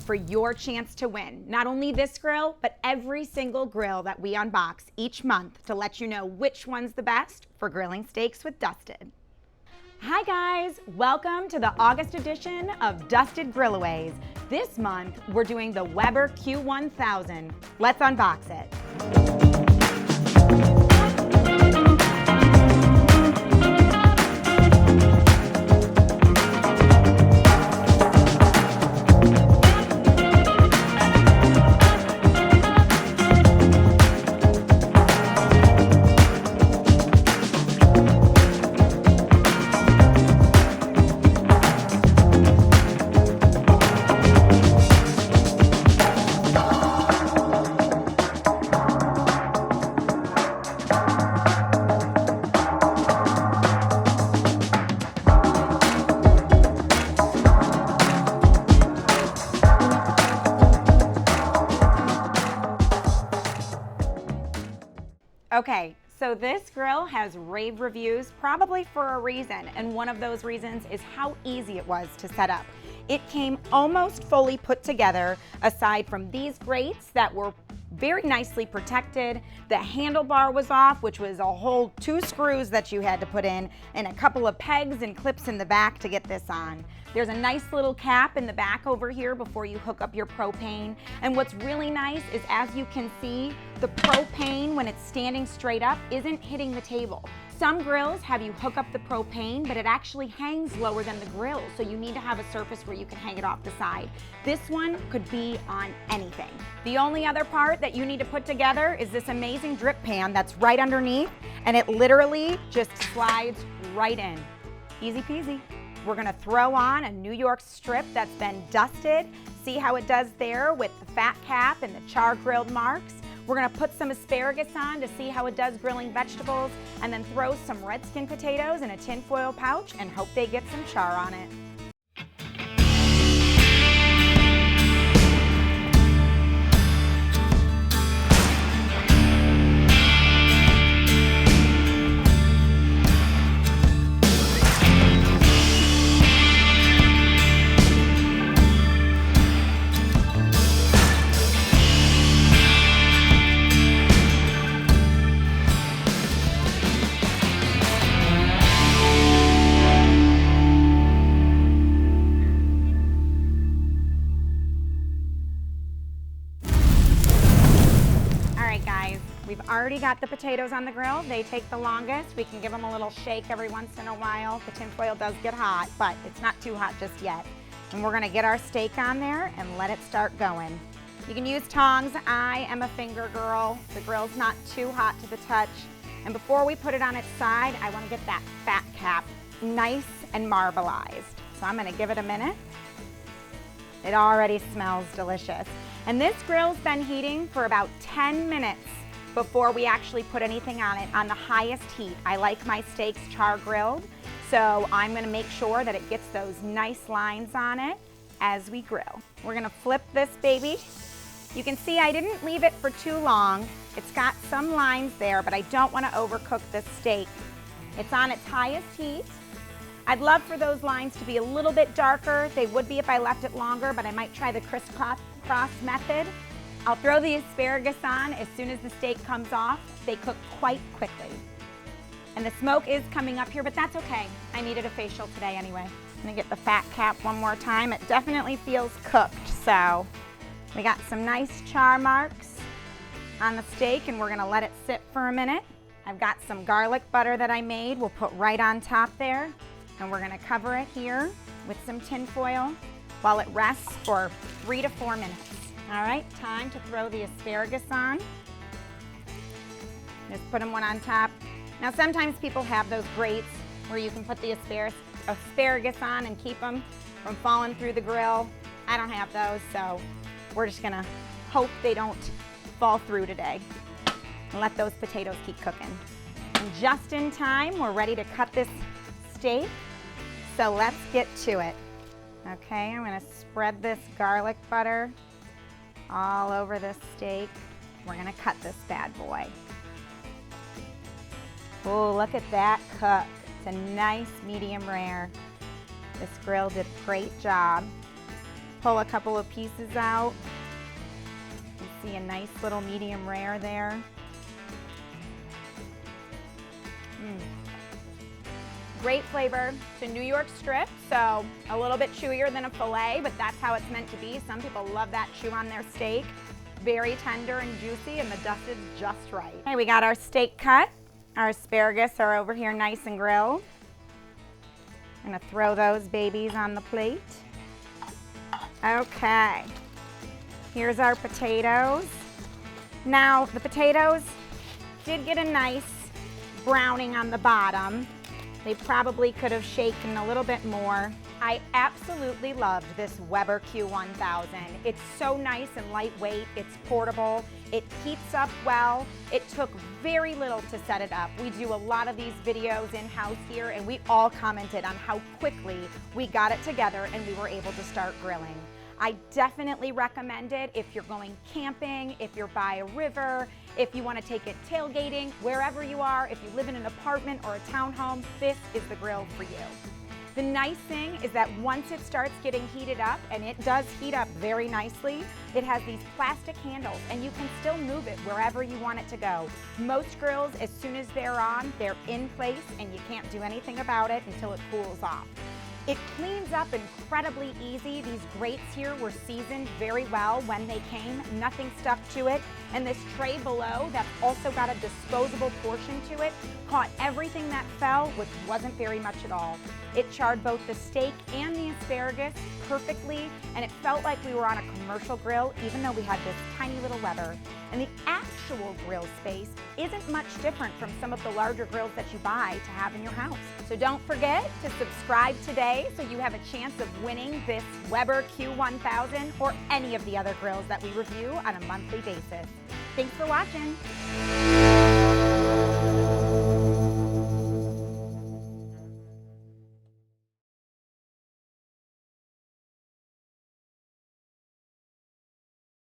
for your chance to win not only this grill, but every single grill that we unbox each month to let you know which one's the best for grilling steaks with Dusted. Hi guys, welcome to the August edition of Dusted Grillaways. This month, we're doing the Weber Q1000. Let's unbox it. Okay, so this grill has rave reviews probably for a reason, and one of those reasons is how easy it was to set up. It came almost fully put together, aside from these grates that were very nicely protected. The handlebar was off, which was a whole 2 screws that you had to put in, and a couple of pegs and clips in the back to get this on. There's a nice little cap in the back over here before you hook up your propane. And what's really nice is, as you can see, the propane, when it's standing straight up, isn't hitting the table. Some grills have you hook up the propane, but it actually hangs lower than the grill, so you need to have a surface where you can hang it off the side. This one could be on anything. The only other part that you need to put together is this amazing drip pan that's right underneath, and it literally just slides right in. Easy peasy. We're gonna throw on a New York strip that's been dusted. See how it does there with the fat cap and the char grilled marks. We're gonna put some asparagus on to see how it does grilling vegetables, and then throw some red skin potatoes in a tinfoil pouch and hope they get some char on it. We've already got the potatoes on the grill. They take the longest. We can give them a little shake every once in a while. The tinfoil does get hot, but it's not too hot just yet. And we're gonna get our steak on there and let it start going. You can use tongs. I am a finger girl. The grill's not too hot to the touch. And before we put it on its side, I wanna get that fat cap nice and marbleized. So I'm gonna give it a minute. It already smells delicious. And this grill's been heating for about 10 minutes before we actually put anything on it on the highest heat. I like my steaks char grilled, so I'm gonna make sure that it gets those nice lines on it as we grill. We're gonna flip this baby. You can see I didn't leave it for too long. It's got some lines there, but I don't wanna overcook this steak. It's on its highest heat. I'd love for those lines to be a little bit darker. They would be if I left it longer, but I might try the crisscross method. I'll throw the asparagus on as soon as the steak comes off. They cook quite quickly. And the smoke is coming up here, but that's okay. I needed a facial today anyway. I'm gonna get the fat cap one more time. It definitely feels cooked, so we got some nice char marks on the steak, and we're gonna let it sit for a minute. I've got some garlic butter that I made. We'll put right on top there, and we're gonna cover it here with some tin foil while it rests for 3 to 4 minutes. All right, time to throw the asparagus on. Just put them one on top. Now sometimes people have those grates where you can put the asparagus on and keep them from falling through the grill. I don't have those, so we're just gonna hope they don't fall through today and let those potatoes keep cooking. And just in time, we're ready to cut this steak, so let's get to it. Okay, I'm gonna spread this garlic butter all over this steak. We're gonna cut this bad boy. Oh, look at that cook. It's a nice medium rare. This grill did a great job. pull a couple of pieces out. You see a nice little medium rare there. Great flavor. It's a New York strip, so a little bit chewier than a filet, but that's how it's meant to be. Some people love that chew on their steak. Very tender and juicy, and the dust is just right. Okay, we got our steak cut. Our asparagus are over here nice and grilled. I'm gonna throw those babies on the plate. Okay, here's our potatoes. Now, the potatoes did get a nice browning on the bottom. They probably could have shaken a little bit more. I absolutely loved this Weber Q1000. It's so nice and lightweight, it's portable, it heats up well. It took very little to set it up. We do a lot of these videos in-house here, and we all commented on how quickly we got it together and we were able to start grilling. I definitely recommend it if you're going camping, if you're by a river, if you want to take it tailgating, wherever you are, if you live in an apartment or a townhome, this is the grill for you. The nice thing is that once it starts getting heated up, and it does heat up very nicely, it has these plastic handles and you can still move it wherever you want it to go. Most grills, as soon as they're on, they're in place and you can't do anything about it until it cools off. It cleans up incredibly easy. These grates here were seasoned very well when they came. Nothing stuck to it. And this tray below that's also got a disposable portion to it caught everything that fell, which wasn't very much at all. It charred both the steak and the asparagus perfectly, and it felt like we were on a commercial grill, even though we had this tiny little lever. And the actual grill space isn't much different from some of the larger grills that you buy to have in your house. So don't forget to subscribe today so you have a chance of winning this Weber Q1000 or any of the other grills that we review on a monthly basis. Thanks for watching.